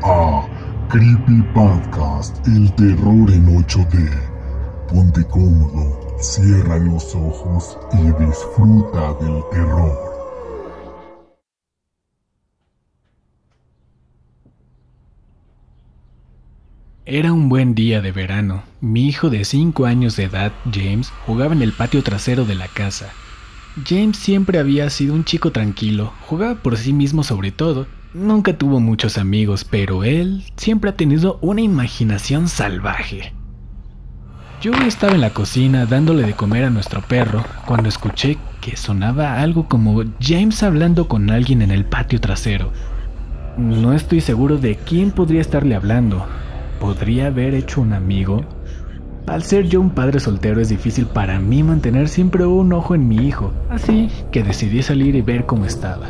a Creepy Podcast, el terror en 8D. Ponte cómodo, cierra los ojos y disfruta del terror. Era un buen día de verano. Mi hijo de 5 años de edad, James, jugaba en el patio trasero de la casa. James siempre había sido un chico tranquilo, jugaba por sí mismo sobre todo. Nunca tuvo muchos amigos, pero él siempre ha tenido una imaginación salvaje. Yo estaba en la cocina dándole de comer a nuestro perro cuando escuché que sonaba algo como James hablando con alguien en el patio trasero. No estoy seguro de quién podría estarle hablando. ¿Podría haber hecho un amigo? Al ser yo un padre soltero es difícil para mí mantener siempre un ojo en mi hijo, así que decidí salir y ver cómo estaba.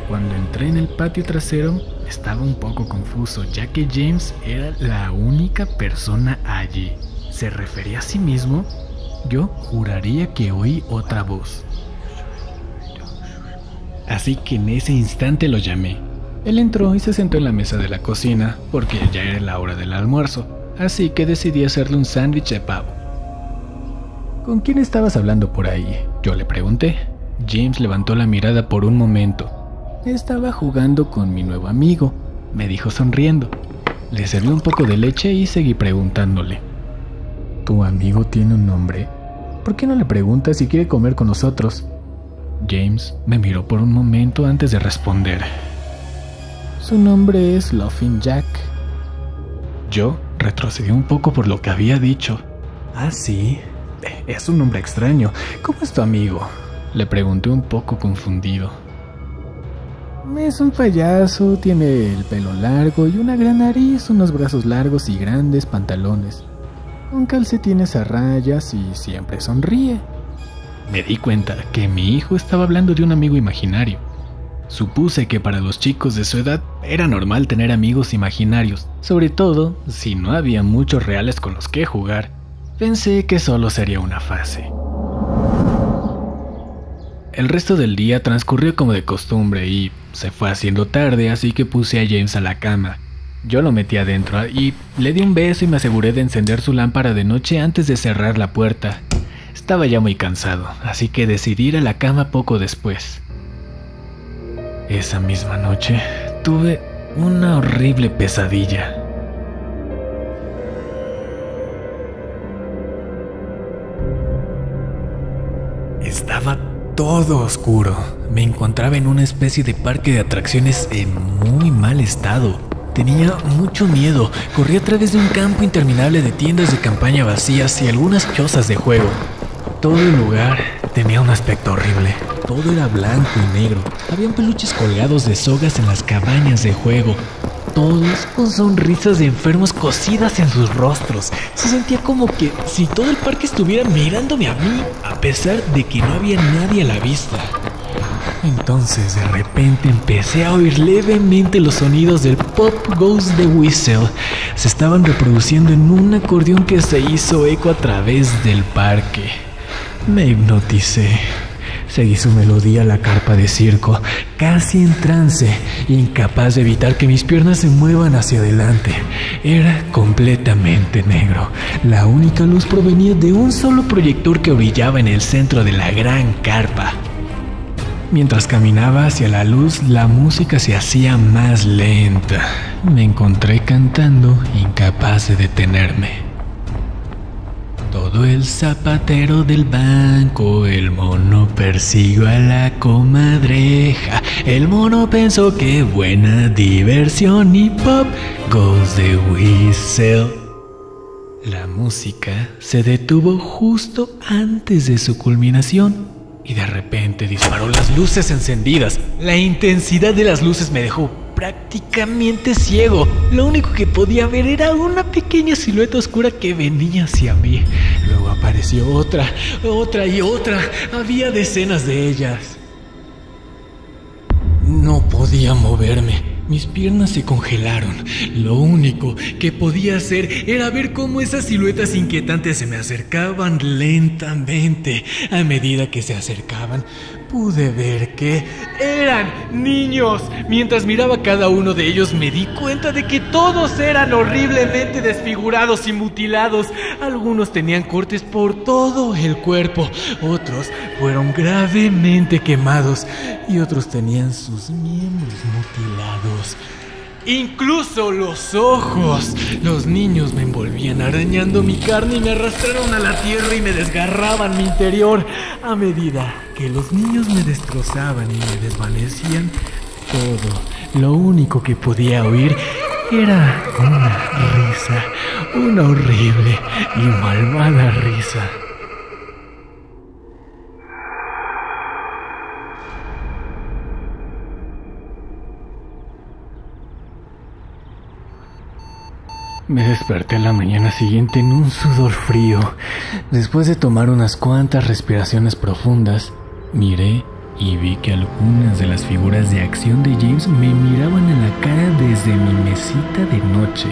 Cuando entré en el patio trasero, estaba un poco confuso, ya que James era la única persona allí. ¿Se refería a sí mismo? Yo juraría que oí otra voz. Así que en ese instante lo llamé. Él entró y se sentó en la mesa de la cocina, porque ya era la hora del almuerzo, así que decidí hacerle un sándwich de pavo. ¿Con quién estabas hablando por ahí?, yo le pregunté. James levantó la mirada por un momento. Estaba jugando con mi nuevo amigo, me dijo sonriendo. Le serví un poco de leche y seguí preguntándole. ¿Tu amigo tiene un nombre? ¿Por qué no le preguntas si quiere comer con nosotros? James me miró por un momento antes de responder. Su nombre es Laughing Jack. Yo retrocedí un poco por lo que había dicho. Ah, sí, es un nombre extraño. ¿Cómo es tu amigo?, le pregunté un poco confundido. Es un payaso, tiene el pelo largo y una gran nariz, unos brazos largos y grandes pantalones, con calcetines a rayas y siempre sonríe. Me di cuenta que mi hijo estaba hablando de un amigo imaginario. Supuse que para los chicos de su edad era normal tener amigos imaginarios, sobre todo si no había muchos reales con los que jugar. Pensé que solo sería una fase. El resto del día transcurrió como de costumbre y se fue haciendo tarde, así que puse a James a la cama. Yo lo metí adentro y le di un beso y me aseguré de encender su lámpara de noche antes de cerrar la puerta. Estaba ya muy cansado, así que decidí ir a la cama poco después. Esa misma noche tuve una horrible pesadilla. Estaba todo oscuro. Me encontraba en una especie de parque de atracciones en muy mal estado. Tenía mucho miedo. Corrí a través de un campo interminable de tiendas de campaña vacías y algunas chozas de juego. Todo el lugar tenía un aspecto horrible. Todo era blanco y negro. Habían peluches colgados de sogas en las cabañas de juego. Todos con sonrisas de enfermos cosidas en sus rostros. Se sentía como que si todo el parque estuviera mirándome a mí, a pesar de que no había nadie a la vista. Entonces de repente empecé a oír levemente los sonidos del Pop Goes the Whistle. Se estaban reproduciendo en un acordeón que se hizo eco a través del parque. Me hipnoticé. Seguí su melodía a la carpa de circo, casi en trance, incapaz de evitar que mis piernas se muevan hacia adelante. Era completamente negro. La única luz provenía de un solo proyector que brillaba en el centro de la gran carpa. Mientras caminaba hacia la luz, la música se hacía más lenta. Me encontré cantando, incapaz de detenerme. Todo el zapatero del banco, el mono persiguió a la comadreja. El mono pensó que buena diversión y pop goes the whistle. La música se detuvo justo antes de su culminación y de repente disparó las luces encendidas. La intensidad de las luces me dejó prácticamente ciego. Lo único que podía ver era una pequeña silueta oscura que venía hacia mí. Luego apareció otra y otra. Había decenas de ellas. No podía moverme. Mis piernas se congelaron. Lo único que podía hacer era ver cómo esas siluetas inquietantes se me acercaban lentamente. A medida que se acercaban, pude ver que eran niños. Mientras miraba a cada uno de ellos me di cuenta de que todos eran horriblemente desfigurados y mutilados. Algunos tenían cortes por todo el cuerpo, otros fueron gravemente quemados y otros tenían sus miembros mutilados. Incluso los ojos. Los niños me envolvían arañando mi carne y me arrastraron a la tierra y me desgarraban mi interior. A medida que los niños me destrozaban y me desvanecían, lo único que podía oír era una risa, una horrible y malvada risa. Me desperté la mañana siguiente en un sudor frío. Después de tomar unas cuantas respiraciones profundas, miré y vi que algunas de las figuras de acción de James me miraban a la cara desde mi mesita de noche.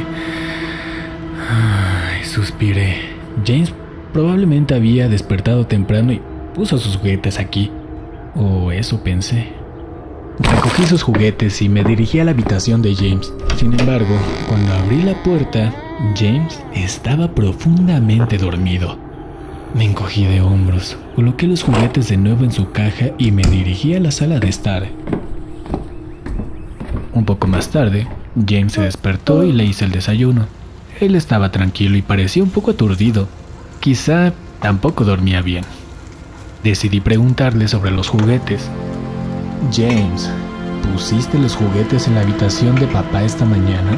Suspiré. James probablemente había despertado temprano y puso sus juguetes aquí. O eso pensé. Recogí sus juguetes y me dirigí a la habitación de James. Sin embargo, cuando abrí la puerta, James estaba profundamente dormido. Me encogí de hombros, coloqué los juguetes de nuevo en su caja y me dirigí a la sala de estar. Un poco más tarde, James se despertó y le hice el desayuno. Él estaba tranquilo y parecía un poco aturdido. Quizá tampoco dormía bien. Decidí preguntarle sobre los juguetes. James, ¿pusiste los juguetes en la habitación de papá esta mañana?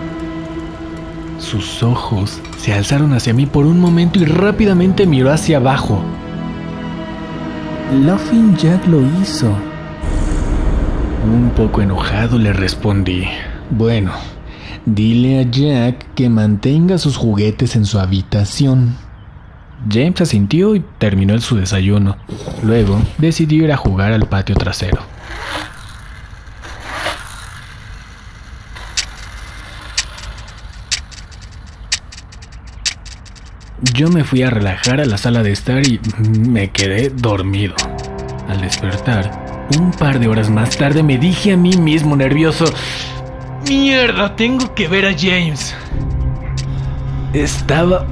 Sus ojos se alzaron hacia mí por un momento y rápidamente miró hacia abajo. Laughing Jack lo hizo. Un poco enojado le respondí. Bueno, dile a Jack que mantenga sus juguetes en su habitación. James asintió y terminó su desayuno. Luego decidió ir a jugar al patio trasero. Yo me fui a relajar a la sala de estar y me quedé dormido. Al despertar, un par de horas más tarde me dije a mí mismo nervioso: ¡Mierda! Tengo que ver a James. Estaba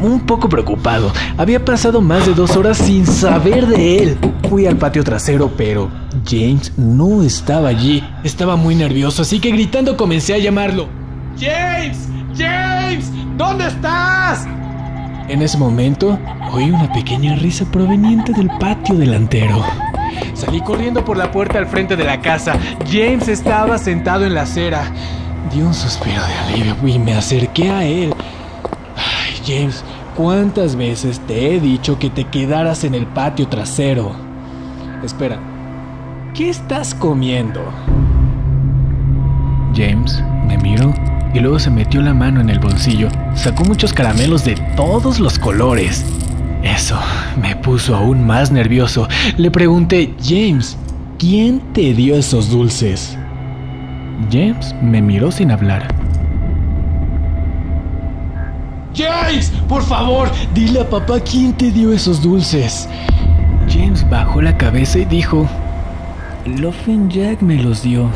un poco preocupado. Había pasado más de 2 horas sin saber de él. Fui al patio trasero, pero James no estaba allí. Estaba muy nervioso, así que gritando comencé a llamarlo. ¡James! ¡James! ¿Dónde estás? En ese momento, oí una pequeña risa proveniente del patio delantero. Salí corriendo por la puerta al frente de la casa. James estaba sentado en la acera. Di un suspiro de alivio y me acerqué a él. Ay, James, ¿cuántas veces te he dicho que te quedaras en el patio trasero? Espera, ¿qué estás comiendo? James me miró y luego se metió la mano en el bolsillo. Sacó muchos caramelos de todos los colores. Eso me puso aún más nervioso. Le pregunté: James, ¿quién te dio esos dulces? James me miró sin hablar. James, por favor, dile a papá quién te dio esos dulces. James bajó la cabeza y dijo: Laughing Jack me los dio.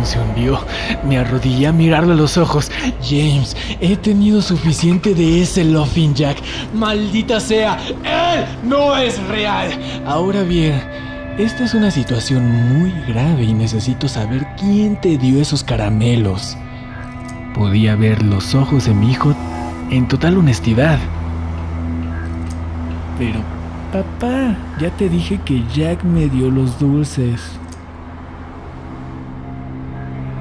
Se hundió. Me arrodillé a mirarle a los ojos. James, he tenido suficiente de ese Laughing Jack. ¡Maldita sea! ¡Él no es real! Ahora bien, esta es una situación muy grave y necesito saber quién te dio esos caramelos. Podía ver los ojos de mi hijo en total honestidad. Pero, papá, ya te dije que Jack me dio los dulces.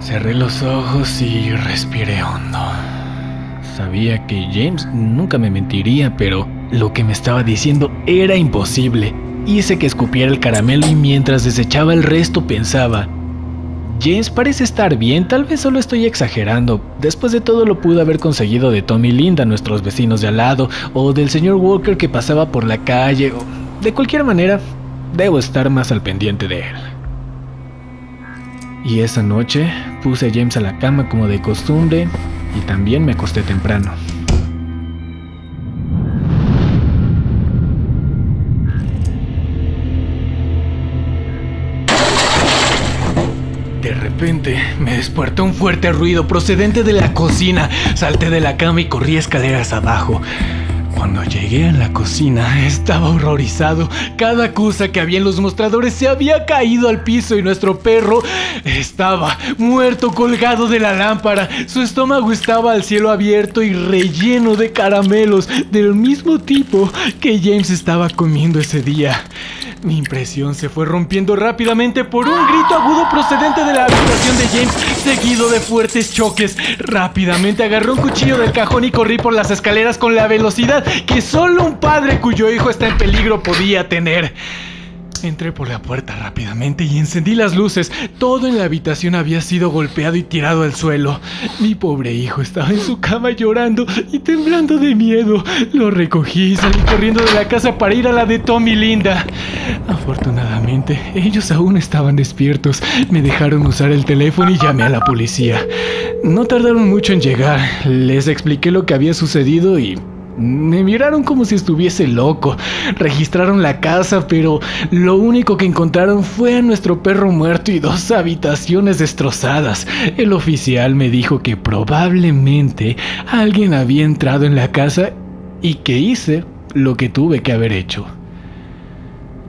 Cerré los ojos y respiré hondo. Sabía que James nunca me mentiría, pero lo que me estaba diciendo era imposible. Hice que escupiera el caramelo y mientras desechaba el resto pensaba: James parece estar bien, tal vez solo estoy exagerando. Después de todo lo pudo haber conseguido de Tom y Linda, nuestros vecinos de al lado, o del señor Walker que pasaba por la calle, o de cualquier manera, debo estar más al pendiente de él. Y esa noche puse a James a la cama como de costumbre y también me acosté temprano. repente me despertó un fuerte ruido procedente de la cocina. Salté de la cama y corrí escaleras abajo. Cuando llegué a la cocina estaba horrorizado. Cada cosa que había en los mostradores se había caído al piso y nuestro perro estaba muerto colgado de la lámpara. Su estómago estaba al cielo abierto y relleno de caramelos del mismo tipo que James estaba comiendo ese día. Mi impresión se fue rompiendo rápidamente por un grito agudo procedente de la habitación de James, seguido de fuertes choques. Rápidamente agarré un cuchillo del cajón y corrí por las escaleras con la velocidad que solo un padre cuyo hijo está en peligro podía tener. Entré por la puerta rápidamente y encendí las luces. Todo en la habitación había sido golpeado y tirado al suelo. Mi pobre hijo estaba en su cama llorando y temblando de miedo. Lo recogí y salí corriendo de la casa para ir a la de Tom y Linda. Afortunadamente, ellos aún estaban despiertos. Me dejaron usar el teléfono y llamé a la policía. No tardaron mucho en llegar. Les expliqué lo que había sucedido y me miraron como si estuviese loco. Registraron la casa, pero lo único que encontraron fue a nuestro perro muerto y 2 habitaciones destrozadas. El oficial me dijo que probablemente alguien había entrado en la casa y que hice lo que tuve que haber hecho.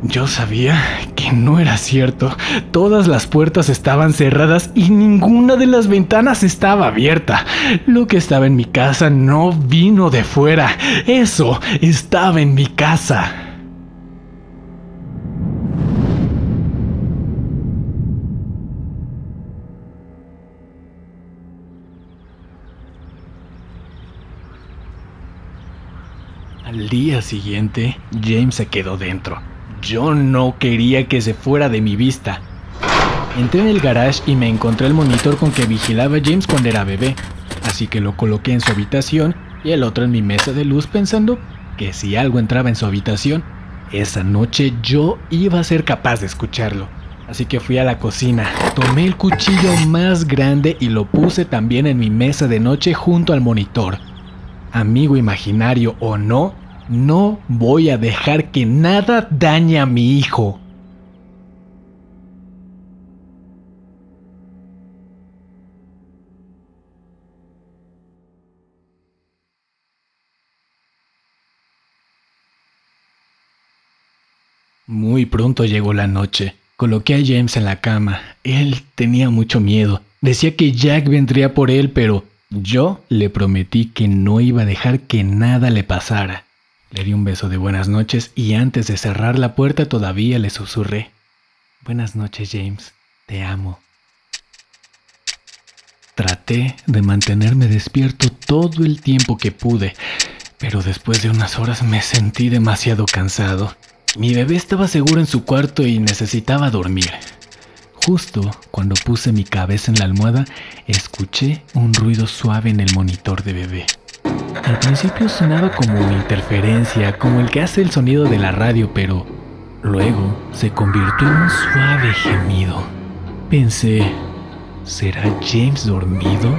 Yo sabía que no era cierto. Todas las puertas estaban cerradas y ninguna de las ventanas estaba abierta. Lo que estaba en mi casa no vino de fuera. Eso estaba en mi casa. Al día siguiente, James se quedó dentro. Yo no quería que se fuera de mi vista. Entré en el garage y me encontré el monitor con que vigilaba a James cuando era bebé, así que lo coloqué en su habitación y el otro en mi mesa de luz pensando que si algo entraba en su habitación, esa noche yo iba a ser capaz de escucharlo. Así que fui a la cocina, tomé el cuchillo más grande y lo puse también en mi mesa de noche junto al monitor. Amigo imaginario o no, no voy a dejar que nada dañe a mi hijo. Muy pronto llegó la noche. Coloqué a James en la cama. Él tenía mucho miedo. Decía que Jack vendría por él, pero yo le prometí que no iba a dejar que nada le pasara. Le di un beso de buenas noches y antes de cerrar la puerta todavía le susurré: Buenas noches, James. Te amo. Traté de mantenerme despierto todo el tiempo que pude, pero después de unas horas me sentí demasiado cansado. Mi bebé estaba seguro en su cuarto y necesitaba dormir. Justo cuando puse mi cabeza en la almohada, escuché un ruido suave en el monitor de bebé. Al principio sonaba como una interferencia, como el que hace el sonido de la radio, pero luego se convirtió en un suave gemido. Pensé, ¿será James dormido?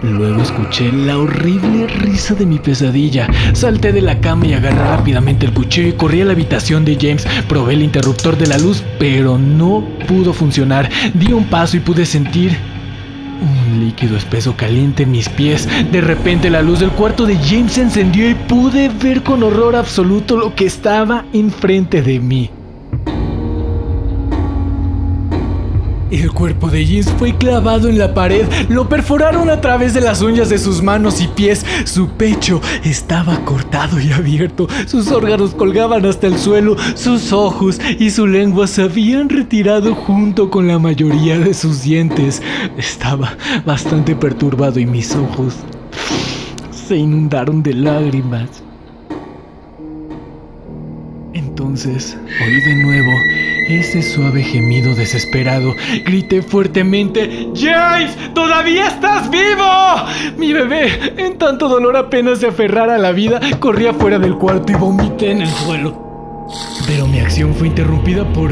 Luego escuché la horrible risa de mi pesadilla. Salté de la cama y agarré rápidamente el cuchillo y corrí a la habitación de James. Probé el interruptor de la luz, pero no pudo funcionar. Di un paso y pude sentir un líquido espeso caliente en mis pies. De repente la luz del cuarto de James se encendió y pude ver con horror absoluto lo que estaba enfrente de mí. El cuerpo de James fue clavado en la pared. Lo perforaron a través de las uñas de sus manos y pies. Su pecho estaba cortado y abierto. Sus órganos colgaban hasta el suelo. Sus ojos y su lengua se habían retirado junto con la mayoría de sus dientes. Estaba bastante perturbado y mis ojos se inundaron de lágrimas. Entonces oí de nuevo ese suave gemido desesperado. Grité fuertemente: ¡James! ¡Todavía estás vivo! Mi bebé, en tanto dolor apenas se aferrara a la vida, corrí afuera del cuarto y vomité en el suelo. Pero mi acción fue interrumpida por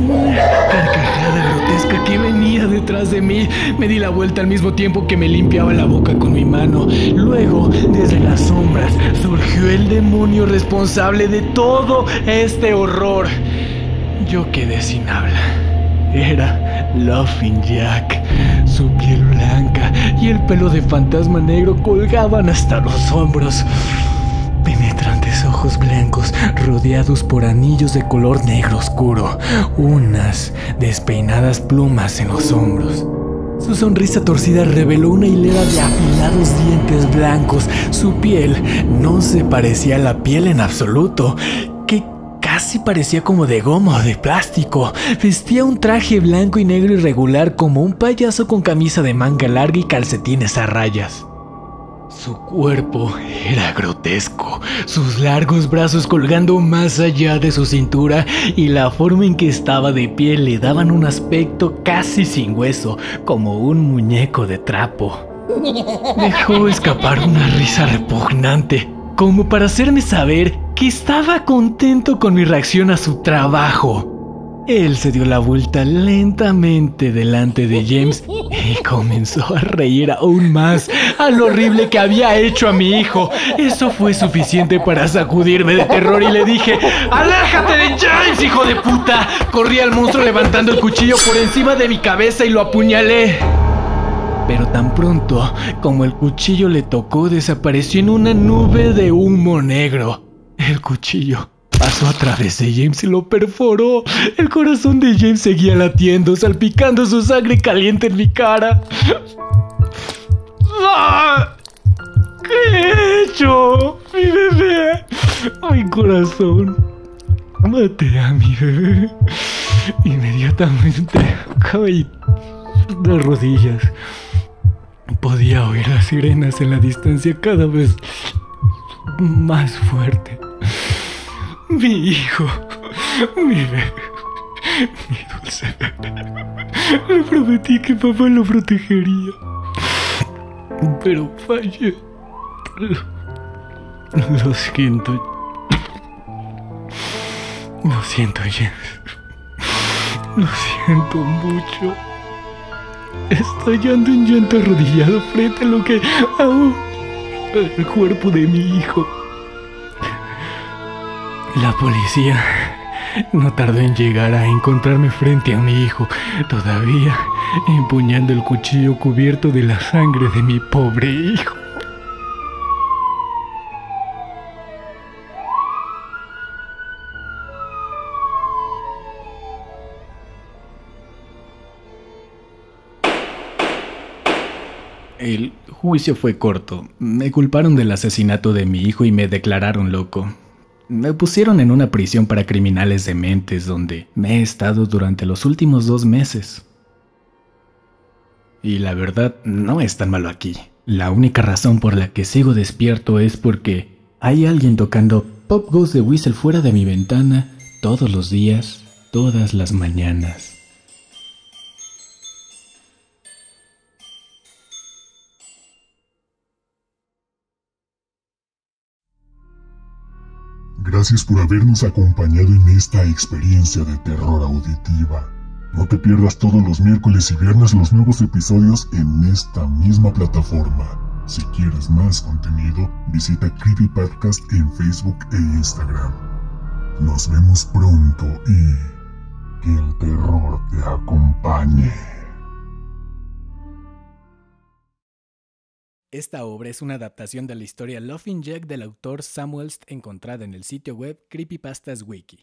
una carcajada grotesca que venía detrás de mí. Me di la vuelta al mismo tiempo que me limpiaba la boca con mi mano. Luego, desde las sombras, surgió el demonio responsable de todo este horror. Yo quedé sin habla. Era Laughing Jack. Su piel blanca y el pelo de fantasma negro colgaban hasta los hombros. Penetrantes ojos blancos rodeados por anillos de color negro oscuro, unas despeinadas plumas en los hombros. Su sonrisa torcida reveló una hilera de afilados dientes blancos. Su piel no se parecía a la piel en absoluto, que casi parecía como de goma o de plástico. Vestía un traje blanco y negro irregular como un payaso con camisa de manga larga y calcetines a rayas. Su cuerpo era grotesco, sus largos brazos colgando más allá de su cintura y la forma en que estaba de pie le daban un aspecto casi sin hueso, como un muñeco de trapo. Dejó escapar una risa repugnante, como para hacerme saber que estaba contento con mi reacción a su trabajo. Él se dio la vuelta lentamente delante de James y comenzó a reír aún más a lo horrible que había hecho a mi hijo. Eso fue suficiente para sacudirme de terror y le dije: ¡aléjate de James, hijo de puta! Corrí al monstruo levantando el cuchillo por encima de mi cabeza y lo apuñalé. Pero tan pronto como el cuchillo le tocó, desapareció en una nube de humo negro. El cuchillo pasó a través de James y lo perforó. El corazón de James seguía latiendo, salpicando su sangre caliente en mi cara. ¡Ah! ¿Qué he hecho? Mi bebé. Mi corazón. Maté a mi bebé. Inmediatamente caí de rodillas. Podía oír las sirenas en la distancia cada vez más fuerte. Mi hijo, mi bebé, mi dulce bebé. Le prometí que papá lo protegería, pero fallé. Lo siento. Lo siento, James. Lo siento mucho. Estallando en llanto arrodillado frente a lo que aún el cuerpo de mi hijo. La policía no tardó en llegar a encontrarme frente a mi hijo, todavía empuñando el cuchillo cubierto de la sangre de mi pobre hijo. El juicio fue corto. Me culparon del asesinato de mi hijo y me declararon loco. Me pusieron en una prisión para criminales dementes donde me he estado durante los últimos 2 meses. Y la verdad, no es tan malo aquí. La única razón por la que sigo despierto es porque hay alguien tocando Pop Goes the Whistle fuera de mi ventana todos los días, todas las mañanas. Gracias por habernos acompañado en esta experiencia de terror auditiva. No te pierdas todos los miércoles y viernes los nuevos episodios en esta misma plataforma. Si quieres más contenido, visita Creepy Podcast en Facebook e Instagram. Nos vemos pronto y que el terror te acompañe. Esta obra es una adaptación de la historia Laughing Jack del autor Samuels encontrada en el sitio web Creepypastas Wiki.